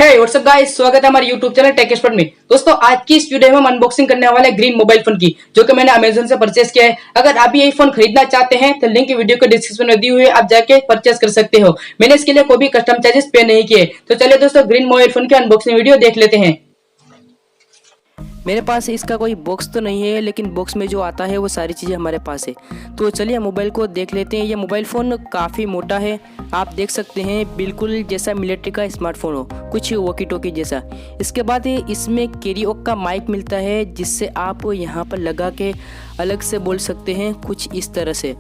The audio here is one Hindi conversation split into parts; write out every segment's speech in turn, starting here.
हे व्हाट्सअप गाइस, स्वागत है हमारे YouTube चैनल टेक एक्सपर्ट में। दोस्तों, आज की इस वीडियो में हम अनबॉक्सिंग करने वाले हैं ग्रीन मोबाइल फोन की, जो कि मैंने अमेज़न से परचेस किया है। अगर आप भी यही फोन खरीदना चाहते हैं तो लिंक वीडियो के डिस्क्रिप्शन में दी हुई है, आप जाके परचेस कर सकते हो। मैंने इसके लिए कोई भी कस्टम चार्जेस पे नहीं किए। तो चलिए दोस्तों, ग्रीन मोबाइल फोन की अनबॉक्सिंग वीडियो देख लेते हैं। मेरे पास इसका कोई बॉक्स तो नहीं है, लेकिन बॉक्स में जो आता है वो सारी चीज़ें हमारे पास है। तो चलिए मोबाइल को देख लेते हैं। ये मोबाइल फ़ोन काफ़ी मोटा है, आप देख सकते हैं, बिल्कुल जैसा मिलिट्री का स्मार्टफोन हो, कुछ वॉकी टॉकी जैसा। इसके बाद इसमें कैरियोक का माइक मिलता है, जिससे आप यहाँ पर लगा के अलग से बोल सकते हैं, कुछ इस तरह से।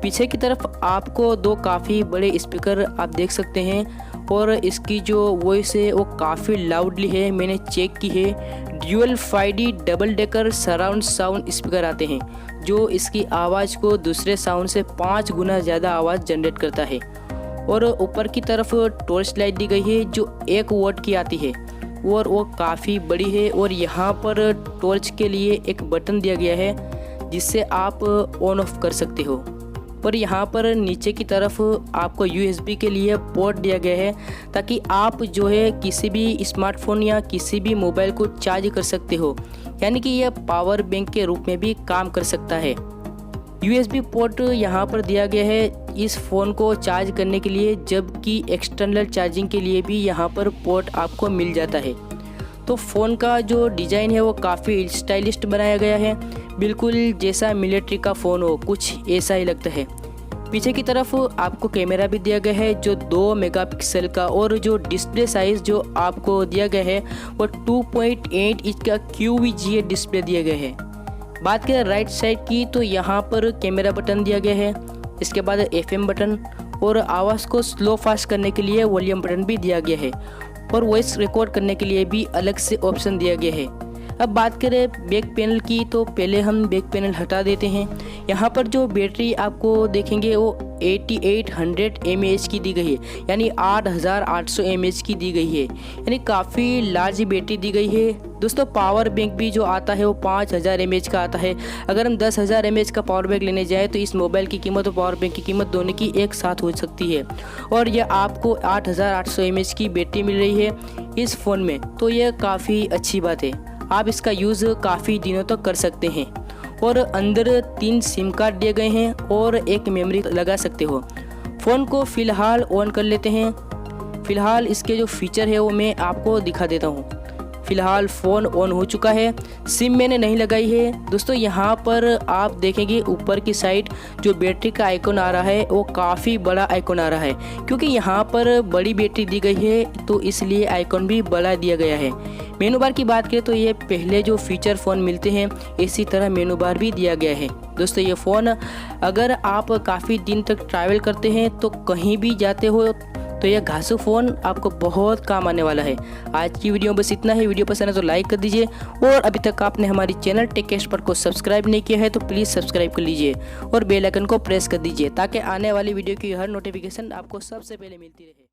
पीछे की तरफ आपको दो काफ़ी बड़े स्पीकर आप देख सकते हैं, और इसकी जो वॉइस है वो काफ़ी लाउडली है, मैंने चेक की है। Dual 5D double decker surround sound speaker आते हैं, जो इसकी आवाज़ को दूसरे साउंड से 5 गुना ज़्यादा आवाज़ जनरेट करता है। और ऊपर की तरफ टॉर्च लाइट दी गई है, जो 1 वॉट की आती है, और वो काफ़ी बड़ी है। और यहाँ पर टॉर्च के लिए एक बटन दिया गया है, जिससे आप ऑन ऑफ कर सकते हो। और यहाँ पर नीचे की तरफ आपको USB के लिए पोर्ट दिया गया है, ताकि आप जो है किसी भी स्मार्टफोन या किसी भी मोबाइल को चार्ज कर सकते हो, यानी कि यह पावर बैंक के रूप में भी काम कर सकता है। USB पोर्ट यहाँ पर दिया गया है इस फ़ोन को चार्ज करने के लिए, जबकि एक्सटर्नल चार्जिंग के लिए भी यहाँ पर पोर्ट आपको मिल जाता है। तो फ़ोन का जो डिज़ाइन है वो काफ़ी स्टाइलिश बनाया गया है, बिल्कुल जैसा मिलिट्री का फ़ोन हो, कुछ ऐसा ही लगता है। पीछे की तरफ आपको कैमरा भी दिया गया है, जो 2 मेगापिक्सल का, और जो डिस्प्ले साइज़ जो आपको दिया गया है वो 2.8 इंच का QVGA डिस्प्ले दिया गया है। बात करें राइट साइड की, तो यहाँ पर कैमरा बटन दिया गया है, इसके बाद FM बटन, और आवाज़ को स्लो फास्ट करने के लिए वॉल्यूम बटन भी दिया गया है, और वॉइस रिकॉर्ड करने के लिए भी अलग से ऑप्शन दिया गया है। अब बात करें बैक पैनल की, तो पहले हम बैक पैनल हटा देते हैं। यहाँ पर जो बैटरी आपको देखेंगे वो 8800 mAh की दी गई है, यानी 8800 mAh की दी गई है, यानी काफ़ी लार्ज बैटरी दी गई है। दोस्तों, पावर बैंक भी जो आता है वो 5000 mAh का आता है। अगर हम 10,000 mAh का पावर बैंक लेने जाए तो इस मोबाइल की कीमत और पावर बैंक की कीमत दोनों की एक साथ हो सकती है, और यह आपको 8800 mAh की बैटरी मिल रही है इस फ़ोन में, तो यह काफ़ी अच्छी बात है। आप इसका यूज़ काफ़ी दिनों तक कर सकते हैं। और अंदर 3 सिम कार्ड दिए गए हैं और एक मेमोरी लगा सकते हो। फ़ोन को फ़िलहाल ऑन कर लेते हैं। फ़िलहाल इसके जो फीचर है वो मैं आपको दिखा देता हूँ। फ़िलहाल फ़ोन ऑन हो चुका है, सिम मैंने नहीं लगाई है। दोस्तों, यहाँ पर आप देखेंगे ऊपर की साइड जो बैटरी का आइकन आ रहा है वो काफ़ी बड़ा आइकन आ रहा है, क्योंकि यहाँ पर बड़ी बैटरी दी गई है, तो इसलिए आइकन भी बड़ा दिया गया है। मेनू बार की बात करें तो ये पहले जो फीचर फ़ोन मिलते हैं इसी तरह मेनू बार भी दिया गया है। दोस्तों, ये फ़ोन अगर आप काफ़ी दिन तक ट्रैवल करते हैं, तो कहीं भी जाते हो, तो यह घासू फ़ोन आपको बहुत काम आने वाला है। आज की वीडियो में बस इतना है। वीडियो पसंद है तो लाइक कर दीजिए, और अभी तक आपने हमारी चैनल टेक एक्सपर्ट को सब्सक्राइब नहीं किया है तो प्लीज़ सब्सक्राइब कर लीजिए, और बेल आइकन को प्रेस कर दीजिए, ताकि आने वाली वीडियो की हर नोटिफिकेशन आपको सबसे पहले मिलती रहे।